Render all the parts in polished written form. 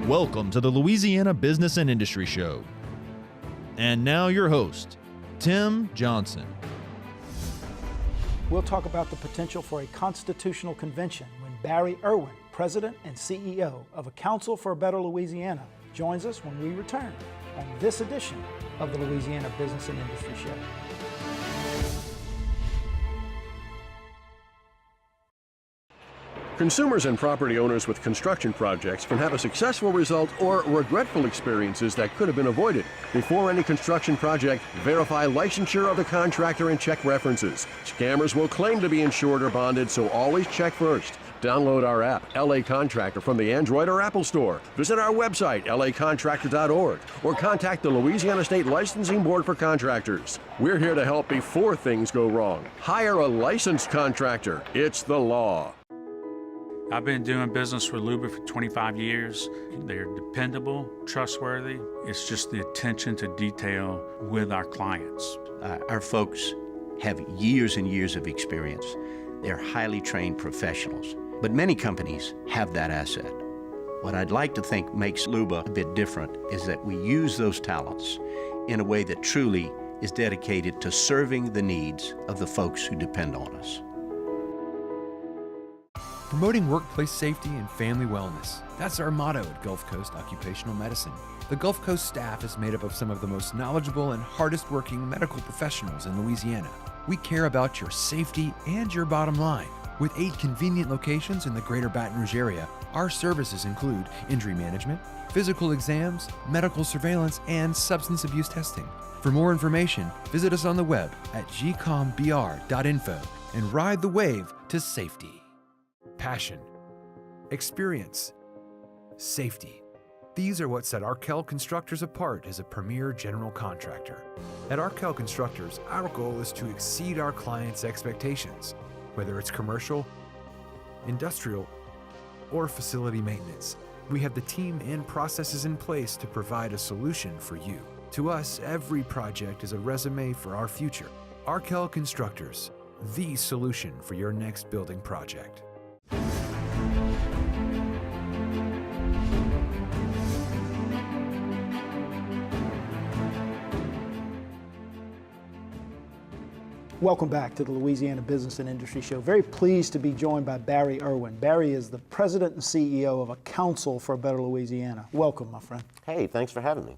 Welcome to the Louisiana Business and Industry Show. And now your host, Tim Johnson. We'll talk about the potential for a constitutional convention when Barry Erwin, President and CEO of A Council for a Better Louisiana, joins us when we return on this edition of the Louisiana Business and Industry Show. Consumers and property owners with construction projects can have a successful result or regretful experiences that could have been avoided. Before any construction project, verify licensure of the contractor and check references. Scammers will claim to be insured or bonded, so always check first. Download our app, LA Contractor, from the Android or Apple Store. Visit our website, lacontractor.org, or contact the Louisiana State Licensing Board for Contractors. We're here to help before things go wrong. Hire a licensed contractor. It's the law. I've been doing business with LBIS for 25 years. They're dependable, trustworthy. It's just the attention to detail with our clients. Our folks have years and years of experience. They're highly trained professionals, but many companies have that asset. What I'd like to think makes LBIS a bit different is that we use those talents in a way that truly is dedicated to serving the needs of the folks who depend on us. Promoting workplace safety and family wellness. That's our motto at Gulf Coast Occupational Medicine. The Gulf Coast staff is made up of some of the most knowledgeable and hardest working medical professionals in Louisiana. We care about your safety and your bottom line. With 8 convenient locations in the greater Baton Rouge area, our services include injury management, physical exams, medical surveillance, and substance abuse testing. For more information, visit us on the web at gcombr.info and ride the wave to safety. Passion, experience, safety. These are what set Arkell Constructors apart as a premier general contractor. At Arkell Constructors, our goal is to exceed our clients' expectations, whether it's commercial, industrial, or facility maintenance. We have the team and processes in place to provide a solution for you. To us, every project is a resume for our future. Arkell Constructors, the solution for your next building project. Welcome back to the Louisiana Business and Industry Show. Very pleased to be joined by Barry Erwin. Barry is the President and CEO of A Council for a Better Louisiana. Welcome, my friend. Hey, thanks for having me.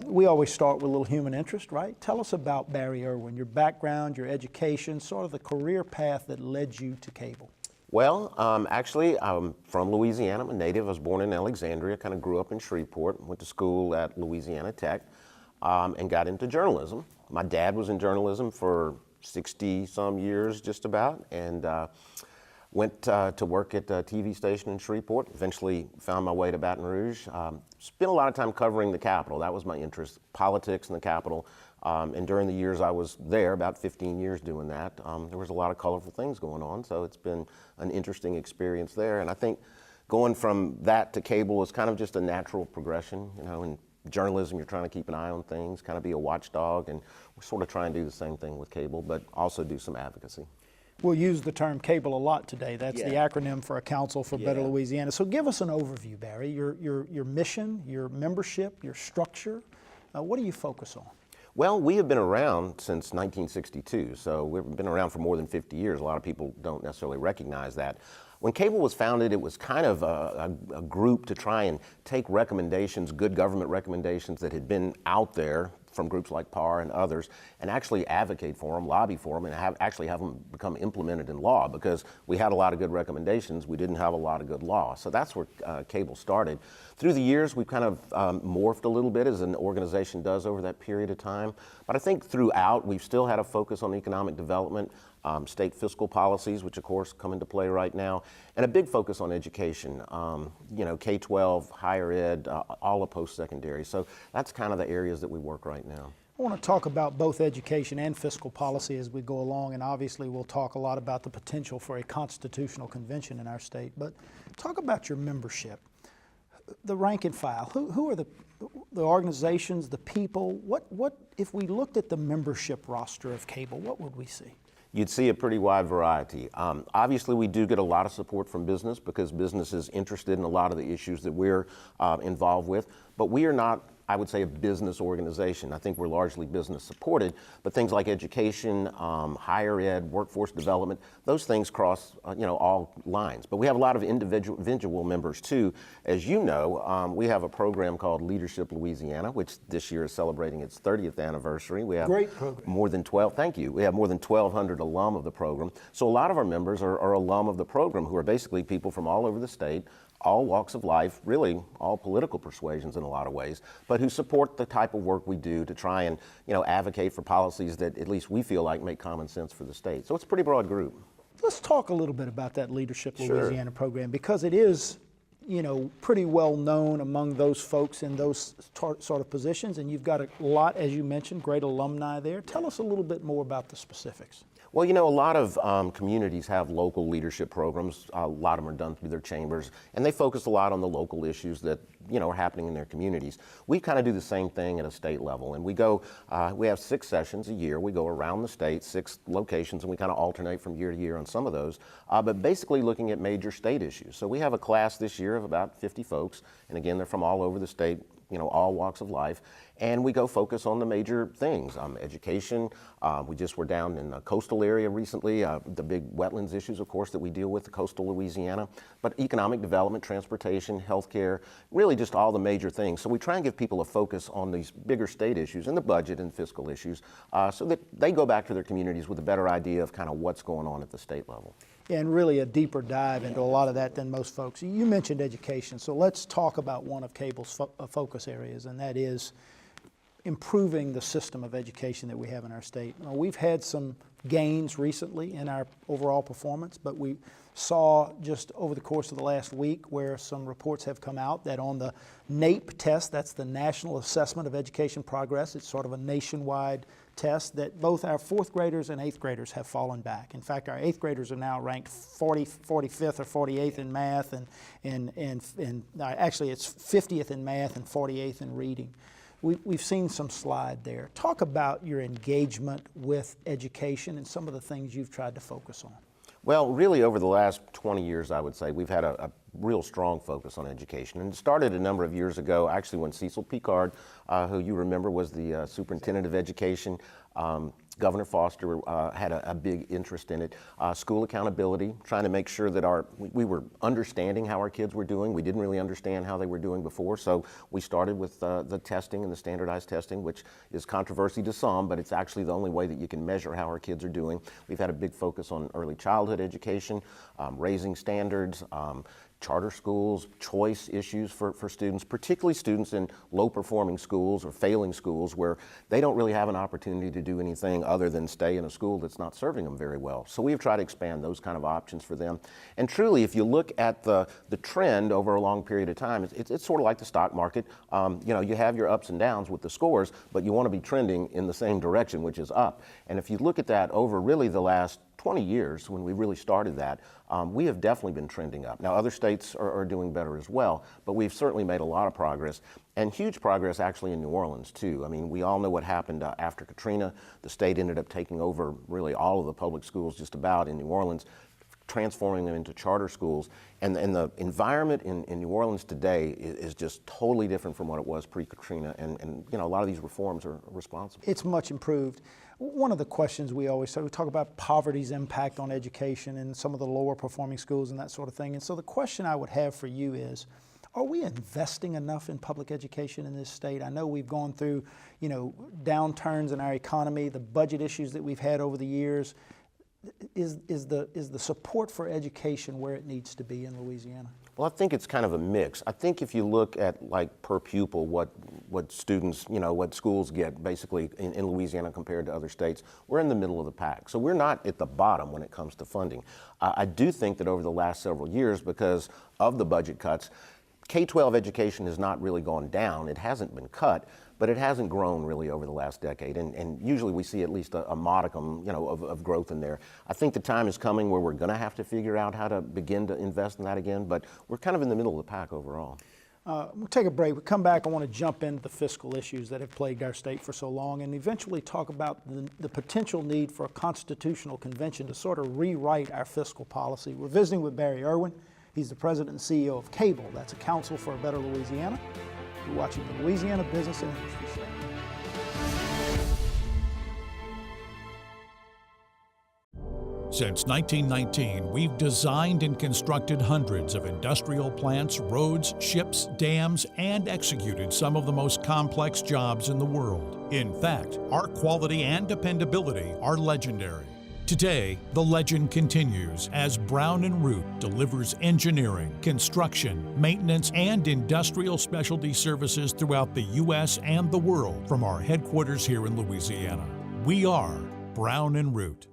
We always start with a little human interest, right? Tell us about Barry Erwin, your background, your education, sort of the career path that led you to cable. Well, actually, I'm from Louisiana. I'm a native. I was born in Alexandria, kind of grew up in Shreveport, went to school at Louisiana Tech, and got into journalism. My dad was in journalism for 60-some years, just about, and went to work at a TV station in Shreveport. Eventually found my way to Baton Rouge. Spent a lot of time covering the Capitol. That was my interest, politics in the Capitol. And during the years I was there, about 15 years doing that, there was a lot of colorful things going on. So it's been an interesting experience there. And I think going from that to cable was kind of just a natural progression. You know, in journalism, you're trying to keep an eye on things, kind of be a watchdog, and we're sort of trying to do the same thing with cable, but also do some advocacy. We'll use the term cable a lot today. That's the acronym for A Council for Better Louisiana. So give us an overview, Barry, your mission, your membership, your structure. What do you focus on? Well, we have been around since 1962, so we've been around for more than 50 years. A lot of people don't necessarily recognize that. When cable was founded, it was kind of a group to try and take recommendations, good government recommendations that had been out there from groups like PAR and others, and actually advocate for them, lobby for them, and actually have them become implemented in law, because we had a lot of good recommendations, we didn't have a lot of good law. So that's where cable started. Through the years, we've kind of morphed a little bit, as an organization does over that period of time. But I think throughout, we've still had a focus on economic development, state fiscal policies, which of course come into play right now, and a big focus on education, you know, K-12, higher ed, all of post-secondary. So that's kind of the areas that we work right now. I want to talk about both education and fiscal policy as we go along, and obviously we'll talk a lot about the potential for a constitutional convention in our state, but talk about your membership, the rank and file. Who are the organizations, the people? What if we looked at the membership roster of cable, what would we see? You'd see a pretty wide variety. Obviously, we do get a lot of support from business because business is interested in a lot of the issues that we're involved with, but we are not, I would say, a business organization. I think we're largely business supported, but things like education, higher ed, workforce development, those things cross all lines. But we have a lot of individual members too. As you know, we have a program called Leadership Louisiana, which this year is celebrating its 30th anniversary. We have great program. More than 12, thank you. We have more than 1,200 alum of the program. So a lot of our members are alum of the program who are basically people from all over the state, all walks of life, really all political persuasions in a lot of ways, but who support the type of work we do to try and advocate for policies that at least we feel like make common sense for the state. So it's a pretty broad group. Let's talk a little bit about that Leadership Sure. Louisiana program, because it is pretty well known among those folks in those sort of positions, and you've got a lot, as you mentioned, great alumni there. Tell us a little bit more about the specifics. Well, a lot of communities have local leadership programs. A lot of them are done through their chambers, and they focus a lot on the local issues that are happening in their communities. We kind of do the same thing at a state level, and we go. We have 6 sessions a year. We go around the state, 6 locations, and we kind of alternate from year to year on some of those. But basically, looking at major state issues. So we have a class this year of about 50 folks, and again, they're from all over the state. All walks of life, and we go focus on the major things, education. We just were down in the coastal area recently, the big wetlands issues, of course, that we deal with, coastal Louisiana, but economic development, transportation, healthcare, really just all the major things. So we try and give people a focus on these bigger state issues and the budget and fiscal issues so that they go back to their communities with a better idea of kind of what's going on at the state level. And really a deeper dive into a lot of that than most folks. You mentioned education, so let's talk about one of CABL's focus areas, and that is improving the system of education that we have in our state. We've had some gains recently in our overall performance, but we saw just over the course of the last week where some reports have come out that on the NAEP test, that's the National Assessment of Education Progress, it's sort of a nationwide test, that both our 4th graders and 8th graders have fallen back. In fact, our 8th graders are now ranked 45th or 48th in math, and actually it's 50th in math and 48th in reading. We've seen some slide there. Talk about your engagement with education and some of the things you've tried to focus on. Well, really over the last 20 years, I would say, we've had a real strong focus on education. And it started a number of years ago, actually when Cecil Picard, who you remember was the superintendent of education, Governor Foster had a big interest in it. School accountability, trying to make sure that we were understanding how our kids were doing. We didn't really understand how they were doing before, so we started with the testing and the standardized testing, which is controversy to some, but it's actually the only way that you can measure how our kids are doing. We've had a big focus on early childhood education, raising standards, charter schools, choice issues for students, particularly students in low-performing schools or failing schools where they don't really have an opportunity to do anything other than stay in a school that's not serving them very well. So we've tried to expand those kind of options for them. And truly, if you look at the trend over a long period of time, it's sort of like the stock market. You have your ups and downs with the scores, but you want to be trending in the same direction, which is up. And if you look at that over really the last 20 years, when we really started that, we have definitely been trending up. Now, other states are doing better as well, but we've certainly made a lot of progress, and huge progress actually in New Orleans, too. I mean, we all know what happened after Katrina. The state ended up taking over really all of the public schools just about in New Orleans, transforming them into charter schools. And the environment in New Orleans today is just totally different from what it was pre-Katrina, and a lot of these reforms are responsible. It's much improved. One of the questions we always say, we talk about poverty's impact on education and some of the lower performing schools and that sort of thing. And so the question I would have for you is, are we investing enough in public education in this state? I know we've gone through, downturns in our economy, the budget issues that we've had over the years. Is the support for education where it needs to be in Louisiana? Well, I think it's kind of a mix. I think if you look at like per pupil, what students, what schools get basically in Louisiana compared to other states, we're in the middle of the pack. So we're not at the bottom when it comes to funding. I do think that over the last several years, because of the budget cuts, K-12 education has not really gone down. It hasn't been cut, but it hasn't grown really over the last decade. And usually we see at least a modicum, of growth in there. I think the time is coming where we're going to have to figure out how to begin to invest in that again, but we're kind of in the middle of the pack overall. We'll take a break. We come back, I want to jump into the fiscal issues that have plagued our state for so long and eventually talk about the potential need for a constitutional convention to sort of rewrite our fiscal policy. We're visiting with Barry Erwin. He's the president and CEO of CABL. That's a Council for a Better Louisiana. You're watching the Louisiana Business and Industry Show. Since 1919, we've designed and constructed hundreds of industrial plants, roads, ships, dams, and executed some of the most complex jobs in the world. In fact, our quality and dependability are legendary. Today, the legend continues as Brown & Root delivers engineering, construction, maintenance, and industrial specialty services throughout the U.S. and the world from our headquarters here in Louisiana. We are Brown & Root.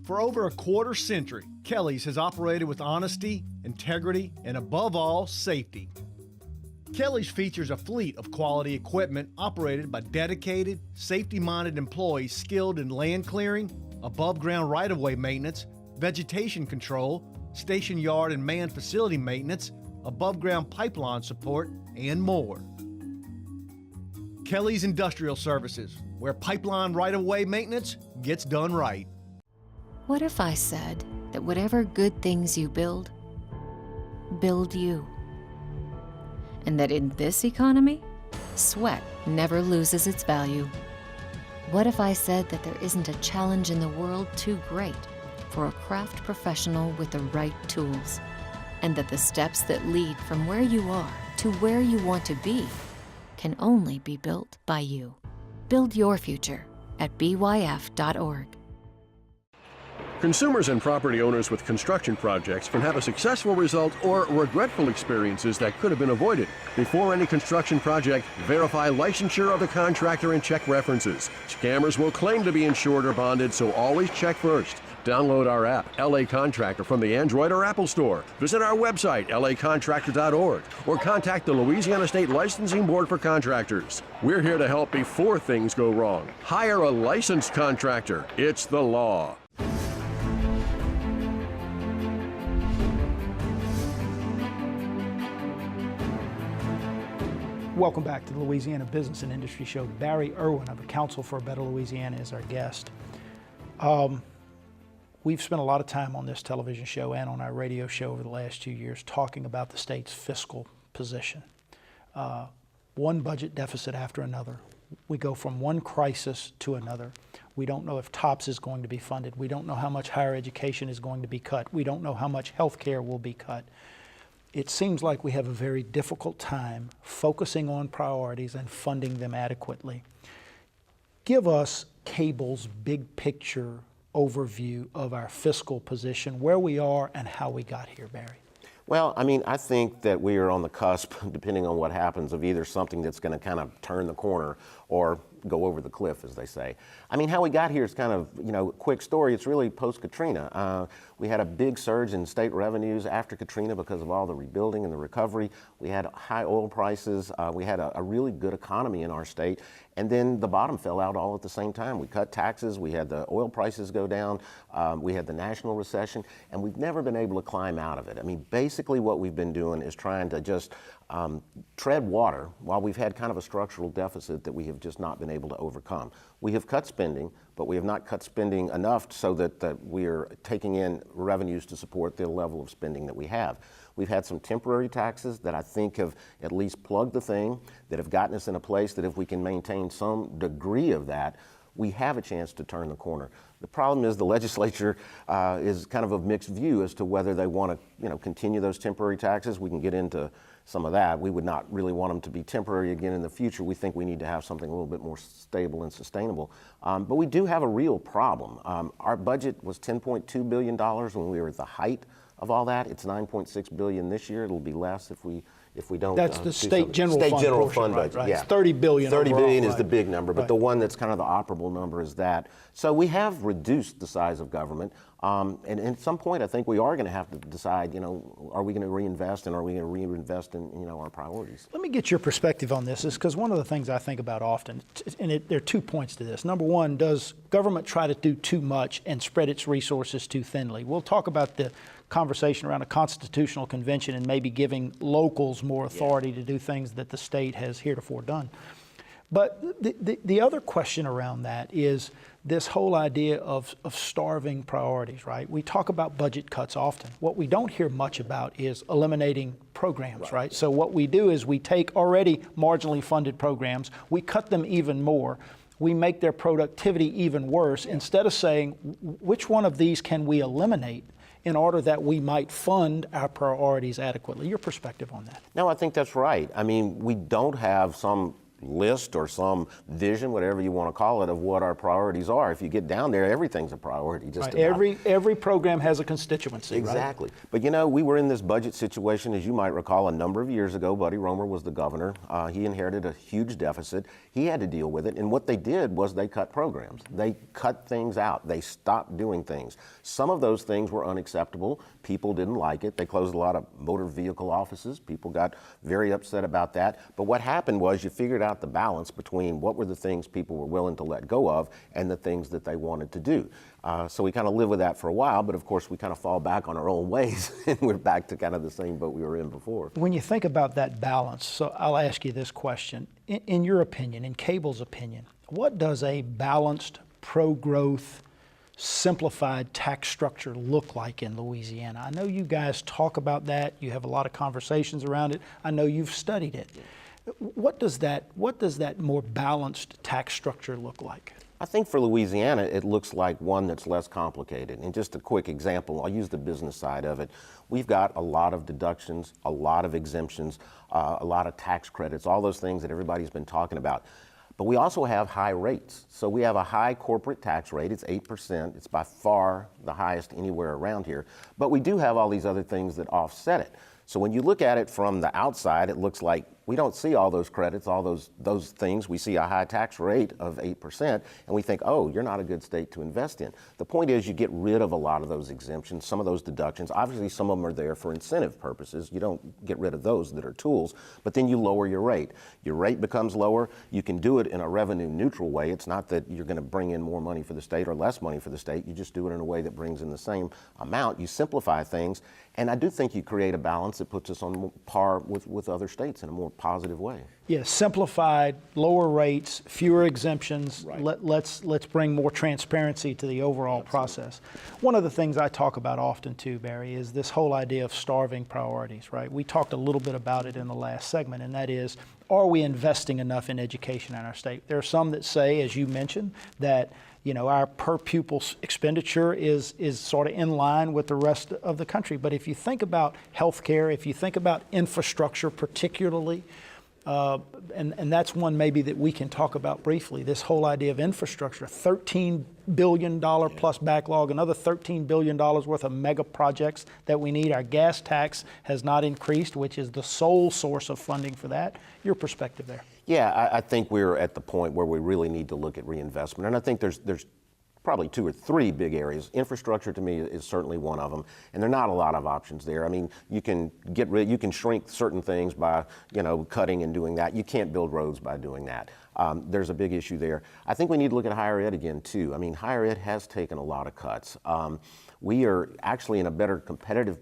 For over a quarter century, Kelly's has operated with honesty, integrity, and above all, safety. Kelly's features a fleet of quality equipment operated by dedicated, safety-minded employees skilled in land clearing, above-ground right-of-way maintenance, vegetation control, station yard and manned facility maintenance, above-ground pipeline support, and more. Kelly's Industrial Services, where pipeline right-of-way maintenance gets done right. What if I said that whatever good things you build you? And that in this economy, sweat never loses its value? What if I said that there isn't a challenge in the world too great for a craft professional with the right tools? And that the steps that lead from where you are to where you want to be can only be built by you? Build your future at byf.org. Consumers and property owners with construction projects can have a successful result or regretful experiences that could have been avoided. Before any construction project, verify licensure of the contractor and check references. Scammers will claim to be insured or bonded, so always check first. Download our app, LA Contractor, from the Android or Apple Store. Visit our website, lacontractor.org, or contact the Louisiana State Licensing Board for Contractors. We're here to help before things go wrong. Hire a licensed contractor. It's the law. Welcome back to the Louisiana Business and Industry Show. Barry Erwin of the Council for a Better Louisiana is our guest. We've spent a lot of time on this television show and on our radio show over the last 2 years talking about the state's fiscal position. One budget deficit after another. We go from one crisis to another. We don't know if TOPS is going to be funded. We don't know how much higher education is going to be cut. We don't know how much health care will be cut. It seems like we have a very difficult time focusing on priorities and funding them adequately. Give us CABL's big picture overview of our fiscal position, where we are and how we got here, Barry. Well, I mean, I think that we are on the cusp, depending on what happens, of either something that's going to kind of turn the corner or go over the cliff, as they say. I mean, how we got here is kind of, quick story. It's really post-Katrina. We had a big surge in state revenues after Katrina because of all the rebuilding and the recovery. We had high oil prices. We had a really good economy in our state. And then the bottom fell out all at the same time. We cut taxes. We had the oil prices go down. We had the national recession. And we've never been able to climb out of it. I mean, basically what we've been doing is trying to just tread water while we've had kind of a structural deficit that we have just not been able to overcome. We have cut spending, but we have not cut spending enough so that we are taking in revenues to support the level of spending that we have. We've had some temporary taxes that I think have at least plugged the thing, that have gotten us in a place that if we can maintain some degree of that, we have a chance to turn the corner. The problem is the legislature is kind of mixed view as to whether they want to, continue those temporary taxes. We can get into some of that. We would not really want them to be temporary again in the future. We think we need to have something a little bit more stable and sustainable. But we do have a real problem. Our budget was $10.2 billion when we were at the height of all that. It's $9.6 billion this year. It'll be less if we don't. That's the state general fund budget. Right. Yeah, it's $30 billion. $30 overall, billion is right. the big number, but the one that's kind of the operable number is that. So we have reduced the size of government, and at some point I think we are going to have to decide, are we going to reinvest, and are we going to reinvest in our priorities? Let me get your perspective on this, because one of the things I think about often, and there are 2 points to this. Number one, does government try to do too much and spread its resources too thinly? We'll talk about the conversation around a constitutional convention and maybe giving locals more authority to do things that the state has heretofore done. But the other question around that is this whole idea of starving priorities, right? We talk about budget cuts often. What we don't hear much about is eliminating programs, right? So what we do is we take already marginally funded programs, we cut them even more, we make their productivity even worse, instead of saying, which one of these can we eliminate in order that we might fund our priorities adequately? Your perspective on that? No, I think that's right. I mean, we don't have some list or some vision, whatever you want to call it, of what our priorities are. If you get down there, everything's a priority. Just right. Every program has a constituency. Exactly. Right? But you know, we were in this budget situation, as you might recall, a number of years ago. Buddy Roemer was the governor. He inherited a huge deficit. He had to deal with it. And what they did was they cut programs. They cut things out. They stopped doing things. Some of those things were unacceptable. People didn't like it. They closed a lot of motor vehicle offices. People got very upset about that. But what happened was you figured out the balance between what were the things people were willing to let go of and the things that they wanted to do. So we kind of live with that for a while, but of course we kind of fall back on our own ways and we're back to kind of the same boat we were in before. When you think about that balance, so I'll ask you this question. In your opinion, in CABL's opinion, what does a balanced, pro-growth, simplified tax structure look like in Louisiana? I know you guys talk about that. You have a lot of conversations around it. I know you've studied it. What does that more balanced tax structure look like? I think for Louisiana, it looks like one that's less complicated. And just a quick example, I'll use the business side of it. We've got a lot of deductions, a lot of exemptions, a lot of tax credits, all those things that everybody's been talking about. But we also have high rates. So we have a high corporate tax rate. It's 8%. It's by far the highest anywhere around here. But we do have all these other things that offset it. So when you look at it from the outside, it looks like we don't see all those credits, all those things. We see a high tax rate of 8%, and we think, oh, you're not a good state to invest in. The point is you get rid of a lot of those exemptions, some of those deductions. Obviously, some of them are there for incentive purposes. You don't get rid of those that are tools, but then you lower your rate. Your rate becomes lower. You can do it in a revenue neutral way. It's not that you're going to bring in more money for the state or less money for the state. You just do it in a way that brings in the same amount. You simplify things, and I do think you create a balance that puts us on par with other states in a more positive way. Yeah, simplified, lower rates, fewer exemptions. Right. Let's bring more transparency to the overall process. One of the things I talk about often too, Barry, is this whole idea of starving priorities, right? We talked a little bit about it in the last segment, and that is, are we investing enough in education in our state? There are some that say, as you mentioned, that our per pupil expenditure is sort of in line with the rest of the country. But if you think about healthcare, if you think about infrastructure particularly, and that's one maybe that we can talk about briefly, this whole idea of infrastructure, $13 billion plus backlog, another $13 billion worth of mega projects that we need. Our gas tax has not increased, which is the sole source of funding for that. Your perspective there? Yeah, I think we're at the point where we really need to look at reinvestment. And I think there's probably 2 or 3 big areas. Infrastructure to me is certainly one of them, and there are not a lot of options there. I mean, you can shrink certain things by cutting and doing that. You can't build roads by doing that. There's a big issue there. I think we need to look at higher ed again too. I mean, higher ed has taken a lot of cuts. We are actually in a better competitive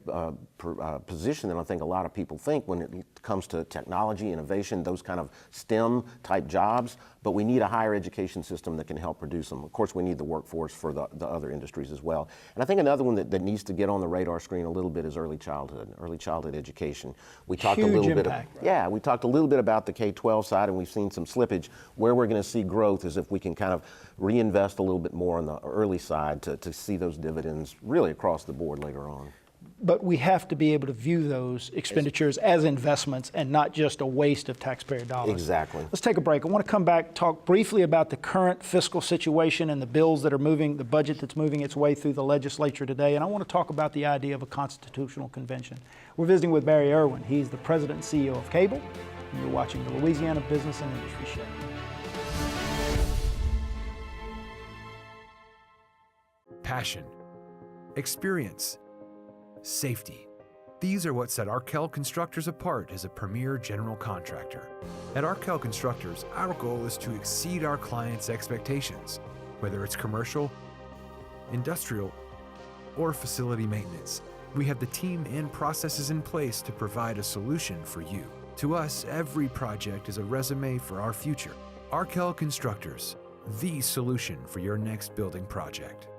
position than I think a lot of people think when it comes to technology, innovation, those kind of STEM type jobs, but we need a higher education system that can help produce them. Of course, we need the workforce for the other industries as well. And I think another one that needs to get on the radar screen a little bit is early childhood education. We talked Huge a little impact, bit, right? We talked a little bit about the K-12 side, and we've seen some slippage. Where we're going to see growth is if we can kind of reinvest a little bit more on the early side to see those dividends really across the board later on. But we have to be able to view those expenditures as investments and not just a waste of taxpayer dollars. Exactly. Let's take a break. I want to come back, talk briefly about the current fiscal situation and the bills that are moving, the budget that's moving its way through the legislature today. And I want to talk about the idea of a constitutional convention. We're visiting with Barry Erwin. He's the president and CEO of CABL. And you're watching the Louisiana Business and Industry Show. Passion, experience, safety. These are what set Arkell Constructors apart as a premier general contractor. At Arkell Constructors, our goal is to exceed our clients' expectations, whether it's commercial, industrial, or facility maintenance. We have the team and processes in place to provide a solution for you. To us, every project is a resume for our future. Arkell Constructors, the solution for your next building project.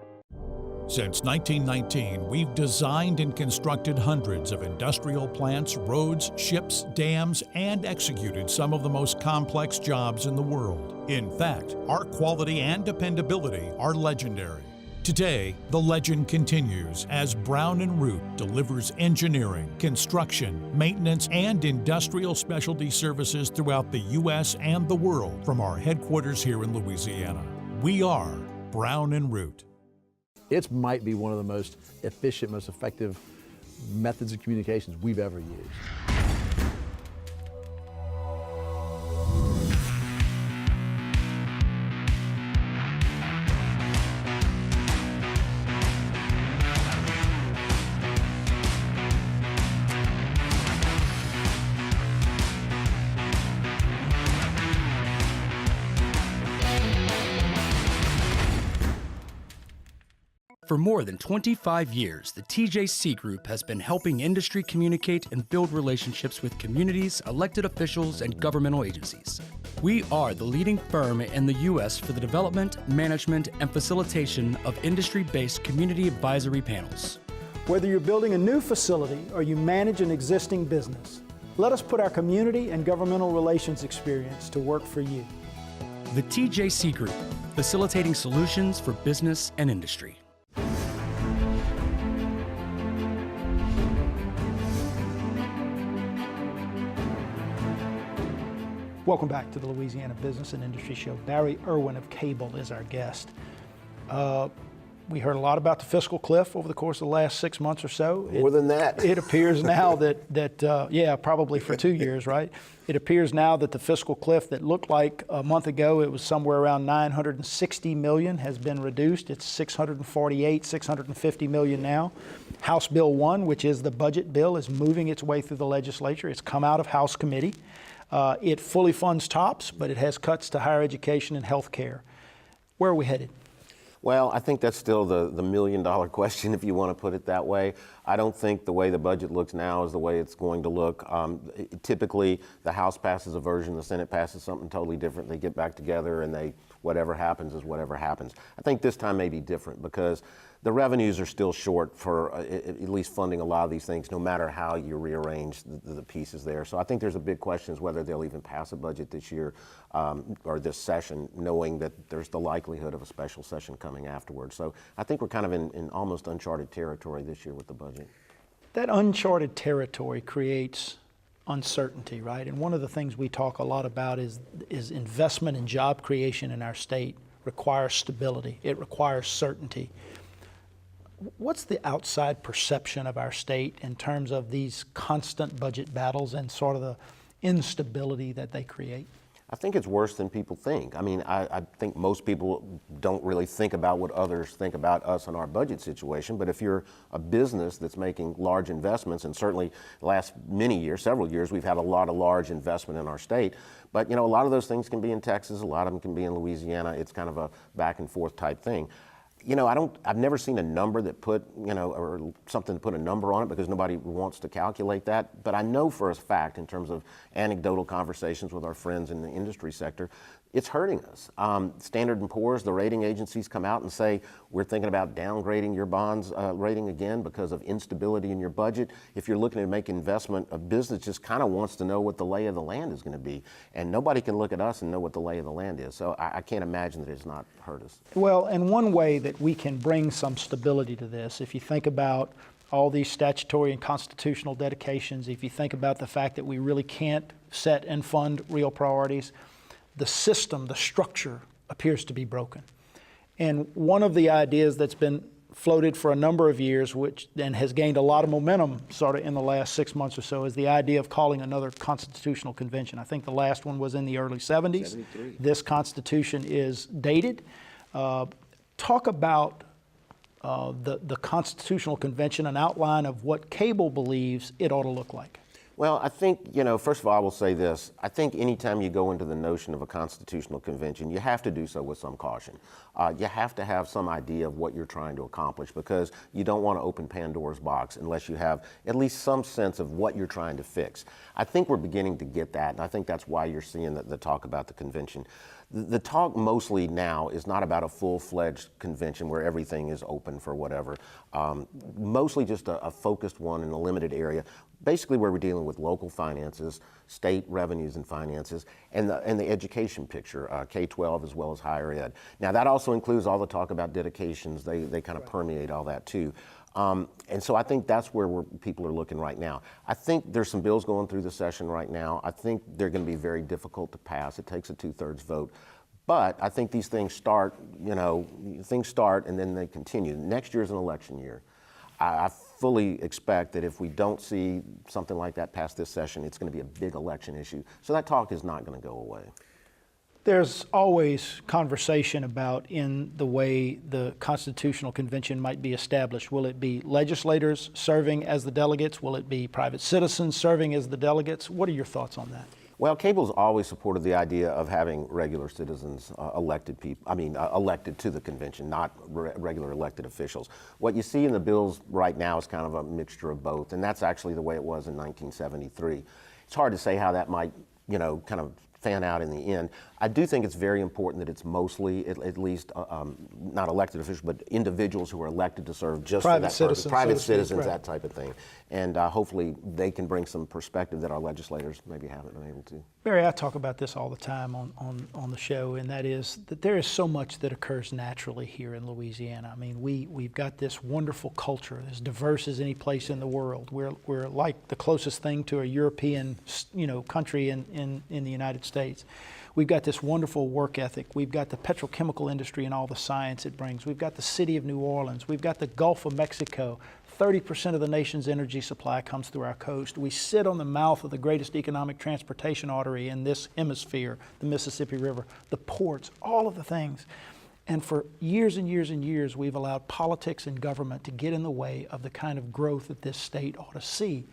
Since 1919, we've designed and constructed hundreds of industrial plants, roads, ships, dams, and executed some of the most complex jobs in the world. In fact, our quality and dependability are legendary. Today, the legend continues as Brown & Root delivers engineering, construction, maintenance, and industrial specialty services throughout the U.S. and the world from our headquarters here in Louisiana. We are Brown & Root. It might be one of the most efficient, most effective methods of communications we've ever used. For more than 25 years, the TJC Group has been helping industry communicate and build relationships with communities, elected officials, and governmental agencies. We are the leading firm in the U.S. for the development, management, and facilitation of industry-based community advisory panels. Whether you're building a new facility or you manage an existing business, let us put our community and governmental relations experience to work for you. The TJC Group, facilitating solutions for business and industry. Welcome back to the Louisiana Business and Industry Show. Barry Erwin of CABL is our guest. We heard a lot about the fiscal cliff over the course of the last 6 months or so. More than that. It appears now that probably for 2 years, right? It appears now that the fiscal cliff that looked like a month ago, it was somewhere around $960 million, has been reduced. It's $650 million now. House Bill 1, which is the budget bill, is moving its way through the legislature. It's come out of House committee. It fully funds TOPS, but it has cuts to higher education and health care. Where are we headed? Well, I think that's still the million-dollar question, if you want to put it that way. I don't think the way the budget looks now is the way it's going to look. Typically, the House passes a version, the Senate passes something totally different. They get back together and whatever happens is whatever happens. I think this time may be different because the revenues are still short for at least funding a lot of these things, no matter how you rearrange the pieces there. So I think there's a big question is whether they'll even pass a budget this year or this session, knowing that there's the likelihood of a special session coming afterwards. So I think we're kind of in almost uncharted territory this year with the budget. That uncharted territory creates uncertainty, right? And one of the things we talk a lot about is investment and job creation in our state requires stability. It requires certainty. What's the outside perception of our state in terms of these constant budget battles and sort of the instability that they create? I think it's worse than people think. I mean, I think most people don't really think about what others think about us and our budget situation, but if you're a business that's making large investments, and certainly the last several years, we've had a lot of large investment in our state, but a lot of those things can be in Texas, a lot of them can be in Louisiana. It's kind of a back and forth type thing. I've never seen a number that put, or something to put a number on it because nobody wants to calculate that. But I know for a fact, in terms of anecdotal conversations with our friends in the industry sector, it's hurting us. Standard & Poor's, the rating agencies, come out and say, we're thinking about downgrading your bonds rating again because of instability in your budget. If you're looking to make investment, a business just kind of wants to know what the lay of the land is going to be. And nobody can look at us and know what the lay of the land is. So I can't imagine that it's not hurt us. Well, and one way that we can bring some stability to this, if you think about all these statutory and constitutional dedications, if you think about the fact that we really can't set and fund real priorities, the system, the structure appears to be broken. And one of the ideas that's been floated for a number of years, which then has gained a lot of momentum sort of in the last 6 months or so, is the idea of calling another constitutional convention. I think the last one was in the early 70s. 73. This Constitution is dated. Talk about the Constitutional Convention, an outline of what CABL believes it ought to look like. Well, I think, first of all, I will say this. I think anytime you go into the notion of a constitutional convention, you have to do so with some caution. You have to have some idea of what you're trying to accomplish, because you don't want to open Pandora's box unless you have at least some sense of what you're trying to fix. I think we're beginning to get that, and I think that's why you're seeing the talk about the convention. The talk mostly now is not about a full-fledged convention where everything is open for whatever. Mostly just a focused one in a limited area, basically where we're dealing with local finances, state revenues and finances, and the education picture, K-12 as well as higher ed. Now that also includes all the talk about dedications. They kind of permeate all that too. And so I think that's where people are looking right now. I think there's some bills going through the session right now. I think they're going to be very difficult to pass. It takes a 2/3 vote. But I think these things start, and then they continue. Next year is an election year. I fully expect that if we don't see something like that pass this session, it's going to be a big election issue. So that talk is not going to go away. There's always conversation about in the way the Constitutional Convention might be established. Will it be legislators serving as the delegates? Will it be private citizens serving as the delegates? What are your thoughts on that? Well, CABL's always supported the idea of having regular citizens elected to the convention, not regular elected officials. What you see in the bills right now is kind of a mixture of both, and that's actually the way it was in 1973. It's hard to say how that might, kind of fan out in the end. I do think it's very important that it's mostly, at least, not elected officials, but individuals who are elected to serve just private for that purpose. Private so citizens, right. That type of thing. And hopefully they can bring some perspective that our legislators maybe haven't been able to. Barry, I talk about this all the time on the show, and that is that there is so much that occurs naturally here in Louisiana. I mean, we've got this wonderful culture, as diverse as any place in the world. We're like the closest thing to a European, country in the United States. We've got this wonderful work ethic. We've got the petrochemical industry and all the science it brings. We've got the city of New Orleans. We've got the Gulf of Mexico. 30% of the nation's energy supply comes through our coast. We sit on the mouth of the greatest economic transportation artery in this hemisphere, the Mississippi River, the ports, all of the things. And for years and years and years, we've allowed politics and government to get in the way of the kind of growth that this state ought to see.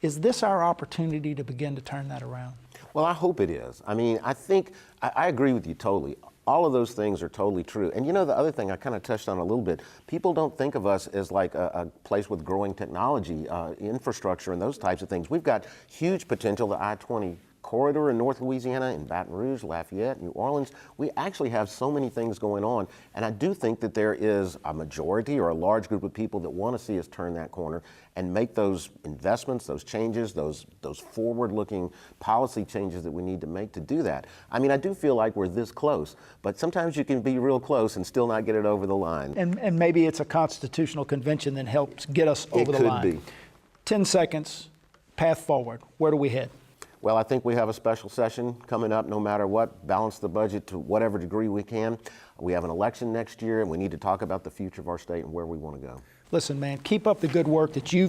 Is this our opportunity to begin to turn that around? Well, I hope it is. I mean, I agree with you totally. All of those things are totally true. And the other thing I kind of touched on a little bit, people don't think of us as like a place with growing technology, infrastructure and those types of things. We've got huge potential, the I-20 corridor in North Louisiana, in Baton Rouge, Lafayette, New Orleans. We actually have so many things going on, and I do think that there is a majority or a large group of people that want to see us turn that corner and make those investments, those changes, those forward-looking policy changes that we need to make to do that. I mean, I do feel like we're this close, but sometimes you can be real close and still not get it over the line. And maybe it's a constitutional convention that helps get us over the line. It could be. 10 seconds, path forward. Where do we head? Well, I think we have a special session coming up no matter what, balance the budget to whatever degree we can. We have an election next year, and we need to talk about the future of our state and where we want to go. Listen, man, keep up the good work that you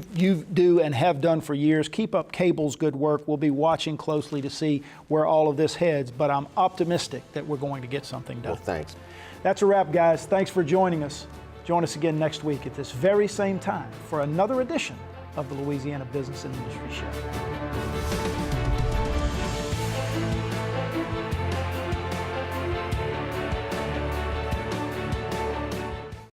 do and have done for years. Keep up CABL's good work. We'll be watching closely to see where all of this heads, but I'm optimistic that we're going to get something done. Well, thanks. That's a wrap, guys. Thanks for joining us. Join us again next week at this very same time for another edition of the Louisiana Business and Industry Show.